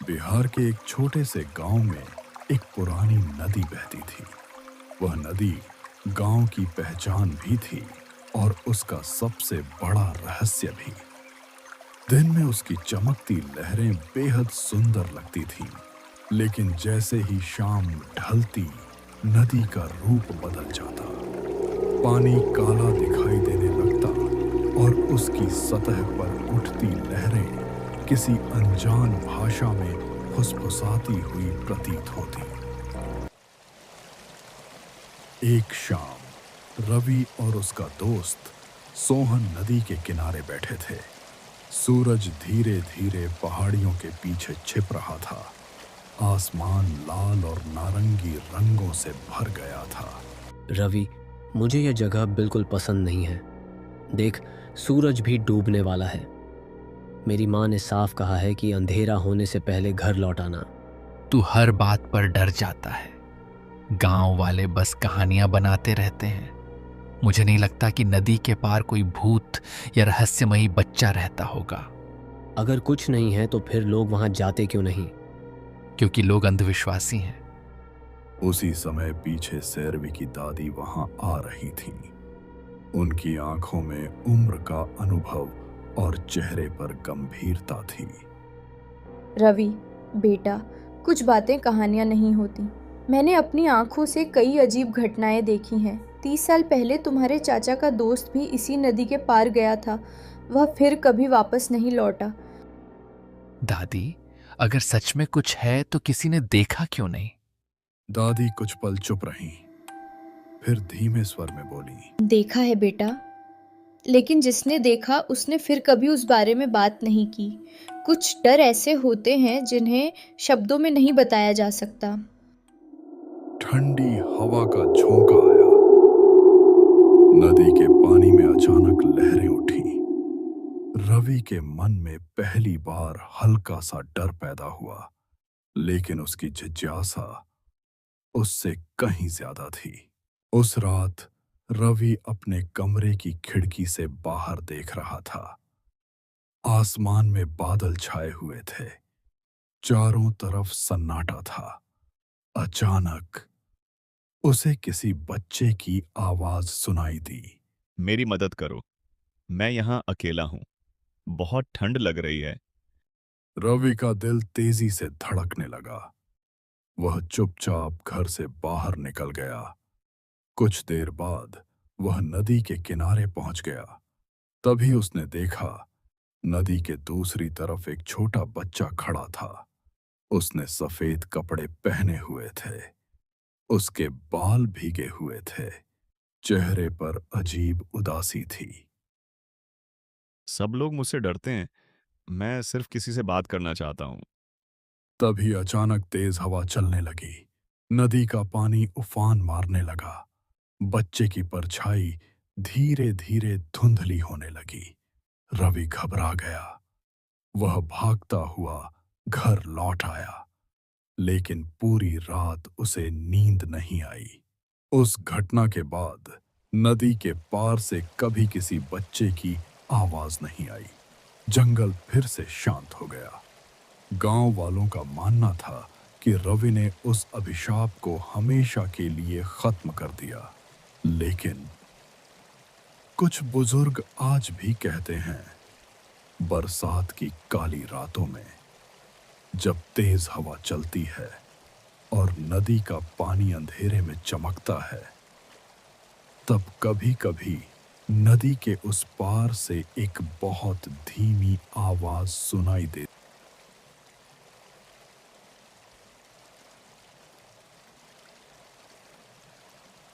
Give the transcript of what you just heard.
बिहार के एक छोटे से गांव में एक पुरानी नदी बहती थी। वह नदी गांव की पहचान भी थी और उसका सबसे बड़ा रहस्य भी। दिन में उसकी चमकती लहरें बेहद सुंदर लगती थीं, लेकिन जैसे ही शाम ढलती, नदी का रूप बदल जाता। पानी काला दिखाई देने लगता और उसकी सतह पर उठती लहरें किसी अनजान भाषा में फुसफुसाती हुई प्रतीत होती। एक शाम रवि और उसका दोस्त सोहन नदी के किनारे बैठे थे। सूरज धीरे धीरे पहाड़ियों के पीछे छिप रहा था। आसमान लाल और नारंगी रंगों से भर गया था। रवि, मुझे यह जगह बिल्कुल पसंद नहीं है। देख, सूरज भी डूबने वाला है। मेरी माँ ने साफ कहा है कि अंधेरा होने से पहले घर लौट आना। तू हर बात पर डर जाता है। गांव वाले बस कहानियां बनाते रहते हैं। मुझे नहीं लगता कि नदी के पार कोई भूत या रहस्यमयी बच्चा रहता होगा। अगर कुछ नहीं है तो फिर लोग वहां जाते क्यों नहीं? क्योंकि लोग अंधविश्वासी हैं। उसी समय पीछे सैरवी की दादी वहां आ रही थीं। उनकी आंखों में उम्र का अनुभव और चेहरे पर गंभीरता थी। रवि बेटा, कुछ बातें कहानियां नहीं होती। मैंने अपनी आंखों से कई अजीब घटनाएं देखी हैं। 30 साल पहले तुम्हारे चाचा का दोस्त भी इसी नदी के पार गया था। वह फिर कभी वापस नहीं लौटा। दादी, अगर सच में कुछ है तो किसी ने देखा क्यों नहीं? दादी कुछ पल चुप रहीं, फिर धीमे स्वर में बोली, देखा है बेटा, लेकिन जिसने देखा उसने फिर कभी उस बारे में बात नहीं की। कुछ डर ऐसे होते हैं जिन्हें शब्दों में नहीं बताया जा सकता। ठंडी हवा का झोंका आया। नदी के पानी में अचानक लहरें उठी। रवि के मन में पहली बार हल्का सा डर पैदा हुआ, लेकिन उसकी जिज्ञासा उससे कहीं ज्यादा थी। उस रात रवि अपने कमरे की खिड़की से बाहर देख रहा था। आसमान में बादल छाए हुए थे। चारों तरफ सन्नाटा था। अचानक उसे किसी बच्चे की आवाज सुनाई दी। मेरी मदद करो, मैं यहाँ अकेला हूँ, बहुत ठंड लग रही है। रवि का दिल तेजी से धड़कने लगा। वह चुपचाप घर से बाहर निकल गया। कुछ देर बाद वह नदी के किनारे पहुंच गया। तभी उसने देखा, नदी के दूसरी तरफ एक छोटा बच्चा खड़ा था। उसने सफेद कपड़े पहने हुए थे। उसके बाल भीगे हुए थे। चेहरे पर अजीब उदासी थी। सब लोग मुझसे डरते हैं, मैं सिर्फ किसी से बात करना चाहता हूँ। तभी अचानक तेज हवा चलने लगी। नदी का पानी उफान मारने लगा। बच्चे की परछाई धीरे धीरे धुंधली होने लगी। रवि घबरा गया। वह भागता हुआ घर लौट आया, लेकिन पूरी रात उसे नींद नहीं आई। उस घटना के बाद नदी के पार से कभी किसी बच्चे की आवाज नहीं आई। जंगल फिर से शांत हो गया। गांव वालों का मानना था कि रवि ने उस अभिशाप को हमेशा के लिए खत्म कर दिया। लेकिन कुछ बुजुर्ग आज भी कहते हैं, बरसात की काली रातों में जब तेज हवा चलती है और नदी का पानी अंधेरे में चमकता है, तब कभी-कभी नदी के उस पार से एक बहुत धीमी आवाज सुनाई देती